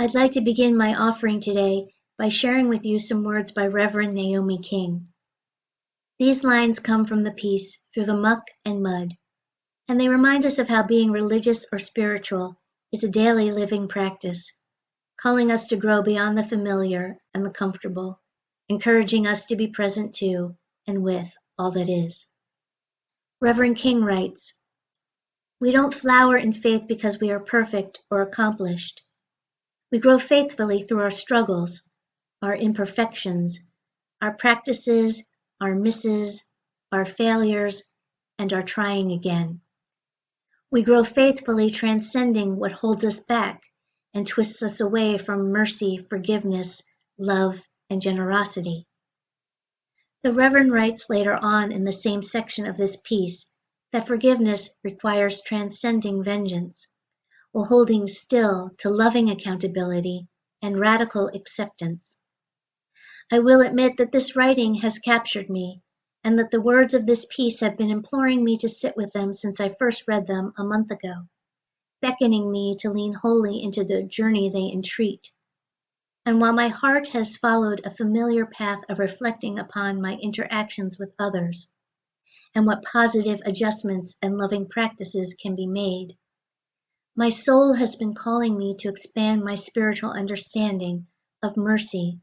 I'd like to begin my offering today by sharing with you some words by Reverend Naomi King. These lines come from the piece Through the Muck and Mud, and they remind us of how being religious or spiritual is a daily living practice, calling us to grow beyond the familiar and the comfortable, encouraging us to be present to and with all that is. Reverend King writes, "We don't flower in faith because we are perfect or accomplished. We grow faithfully through our struggles, our imperfections, our practices, our misses, our failures, and our trying again. We grow faithfully transcending what holds us back and twists us away from mercy, forgiveness, love, and generosity." The Reverend writes later on in the same section of this piece that forgiveness requires transcending vengeance, while holding still to loving accountability and radical acceptance. I will admit that this writing has captured me, and that the words of this piece have been imploring me to sit with them since I first read them a month ago, beckoning me to lean wholly into the journey they entreat. And while my heart has followed a familiar path of reflecting upon my interactions with others, and what positive adjustments and loving practices can be made, my soul has been calling me to expand my spiritual understanding of mercy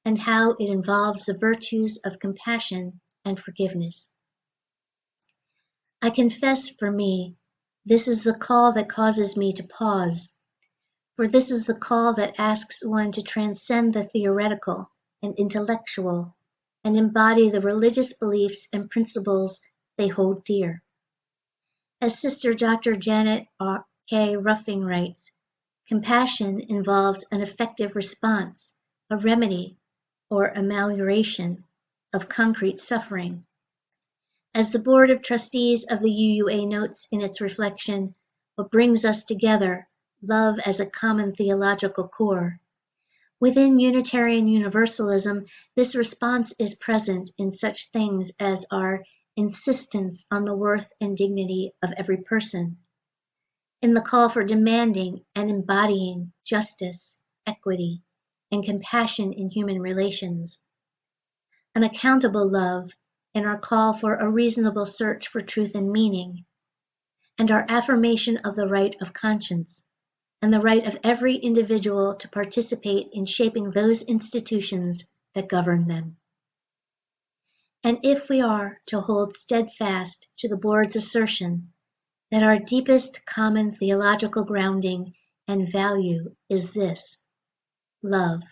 and how it involves the virtues of compassion and forgiveness. I confess, for me, this is the call that causes me to pause, for this is the call that asks one to transcend the theoretical and intellectual and embody the religious beliefs and principles they hold dear. As Sister Dr. Janet K. Ruffing writes, compassion involves an effective response, a remedy, or amelioration of concrete suffering. As the Board of Trustees of the UUA notes in its reflection, what brings us together, love as a common theological core. Within Unitarian Universalism, this response is present in such things as our insistence on the worth and dignity of every person, in the call for demanding and embodying justice, equity, and compassion in human relations, an accountable love in our call for a reasonable search for truth and meaning, and our affirmation of the right of conscience and the right of every individual to participate in shaping those institutions that govern them. And if we are to hold steadfast to the Board's assertion that our deepest common theological grounding and value is this, love,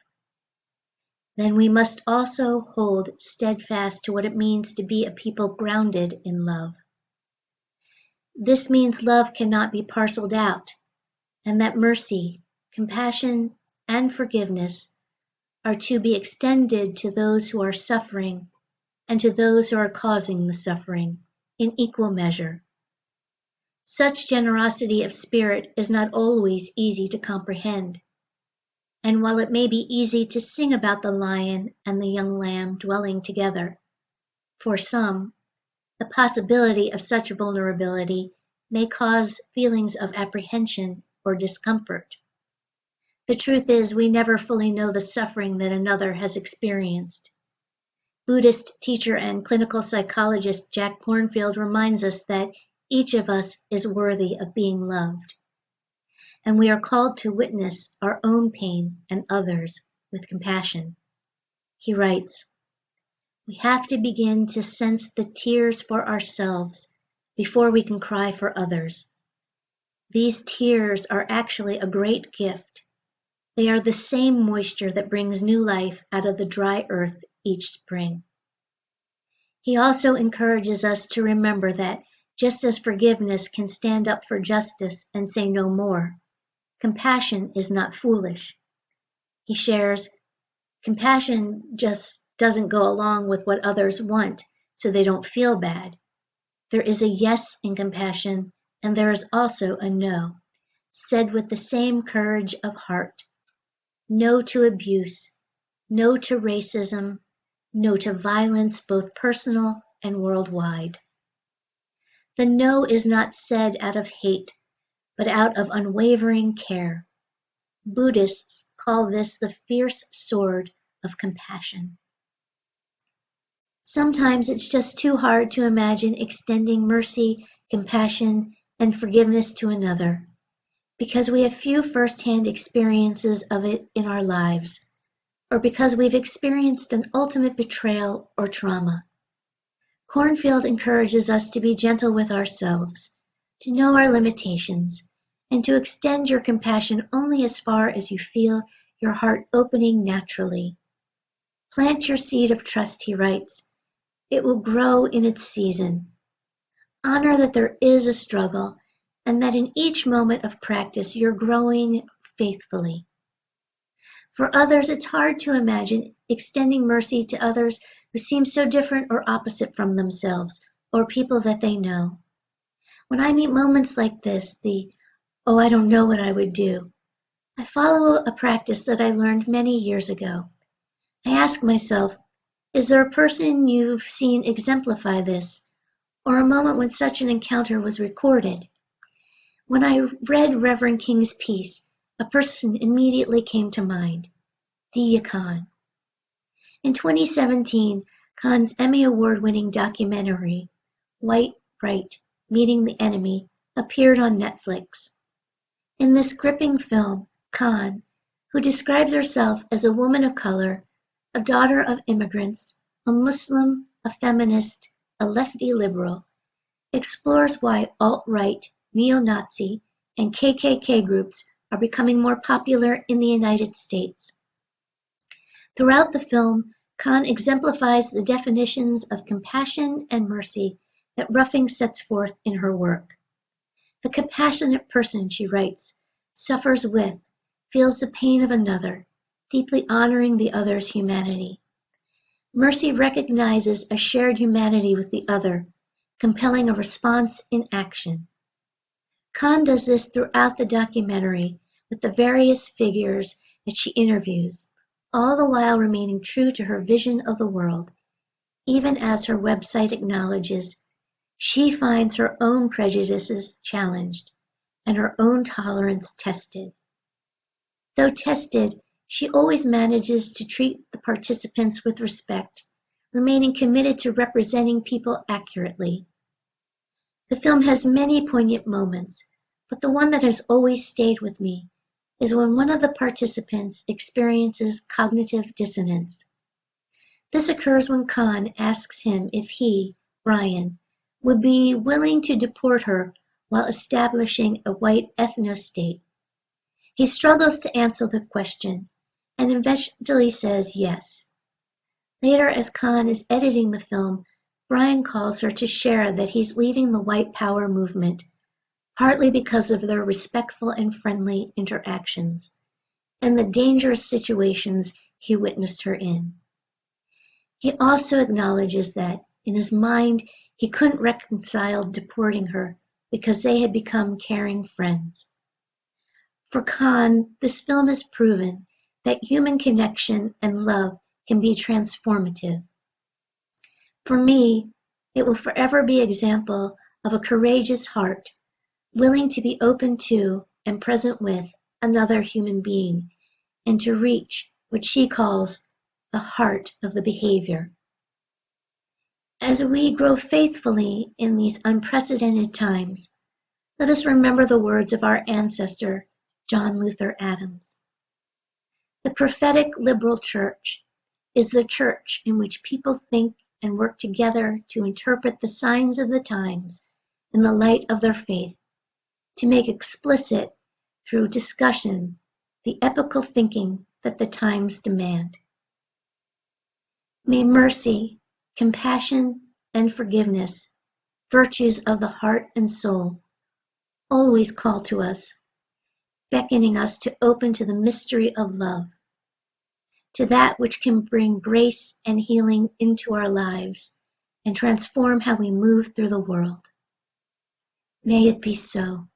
then we must also hold steadfast to what it means to be a people grounded in love. This means love cannot be parceled out, and that mercy, compassion, and forgiveness are to be extended to those who are suffering and to those who are causing the suffering in equal measure. Such generosity of spirit is not always easy to comprehend, and while it may be easy to sing about the lion and the young lamb dwelling together, for some, the possibility of such vulnerability may cause feelings of apprehension or discomfort. The truth is, we never fully know the suffering that another has experienced. Buddhist teacher and clinical psychologist Jack Kornfield reminds us that each of us is worthy of being loved, and we are called to witness our own pain and others with compassion. He writes, "We have to begin to sense the tears for ourselves before we can cry for others. These tears are actually a great gift. They are the same moisture that brings new life out of the dry earth each spring." He also encourages us to remember that just as forgiveness can stand up for justice and say no more, compassion is not foolish. He shares, compassion just doesn't go along with what others want so they don't feel bad. There is a yes in compassion, and there is also a no, said with the same courage of heart. No to abuse, no to racism, no to violence both personal and worldwide. The no is not said out of hate, but out of unwavering care. Buddhists call this the fierce sword of compassion. Sometimes it's just too hard to imagine extending mercy, compassion, and forgiveness to another, because we have few first-hand experiences of it in our lives, or because we've experienced an ultimate betrayal or trauma. Cornfield encourages us to be gentle with ourselves, to know our limitations, and to extend your compassion only as far as you feel your heart opening naturally. Plant your seed of trust, he writes. It will grow in its season. Honor that there is a struggle, and that in each moment of practice you're growing faithfully. For others, it's hard to imagine extending mercy to others who seem so different or opposite from themselves, or people that they know. When I meet moments like this, oh, I don't know what I would do, I follow a practice that I learned many years ago. I ask myself, is there a person you've seen exemplify this, or a moment when such an encounter was recorded? When I read Reverend King's piece, a person immediately came to mind, Dia Khan. In 2017, Khan's Emmy Award-winning documentary, White Right, Meeting the Enemy, appeared on Netflix. In this gripping film, Khan, who describes herself as a woman of color, a daughter of immigrants, a Muslim, a feminist, a lefty liberal, explores why alt-right, neo-Nazi, and KKK groups are becoming more popular in the United States. Throughout the film, Khan exemplifies the definitions of compassion and mercy that Ruffing sets forth in her work. The compassionate person, she writes, suffers with, feels the pain of another, deeply honoring the other's humanity. Mercy recognizes a shared humanity with the other, compelling a response in action. Khan does this throughout the documentary with the various figures that she interviews, all the while remaining true to her vision of the world, even as her website acknowledges she finds her own prejudices challenged and her own tolerance tested. Though tested, she always manages to treat the participants with respect, remaining committed to representing people accurately. The film has many poignant moments, but the one that has always stayed with me is when one of the participants experiences cognitive dissonance. This occurs when Khan asks him if he, Brian, would be willing to deport her while establishing a white ethno-state. He struggles to answer the question, and eventually says yes. Later, as Khan is editing the film, Brian calls her to share that he's leaving the white power movement, partly because of their respectful and friendly interactions, and the dangerous situations he witnessed her in. He also acknowledges that, in his mind, he couldn't reconcile deporting her because they had become caring friends. For Khan, this film has proven that human connection and love can be transformative. For me, it will forever be an example of a courageous heart, willing to be open to and present with another human being, and to reach what she calls the heart of the behavior. As we grow faithfully in these unprecedented times, let us remember the words of our ancestor, John Luther Adams. The prophetic liberal church is the church in which people think and work together to interpret the signs of the times in the light of their faith, to make explicit through discussion the epical thinking that the times demand. May mercy, compassion, and forgiveness, virtues of the heart and soul, always call to us, beckoning us to open to the mystery of love, to that which can bring grace and healing into our lives and transform how we move through the world. May it be so.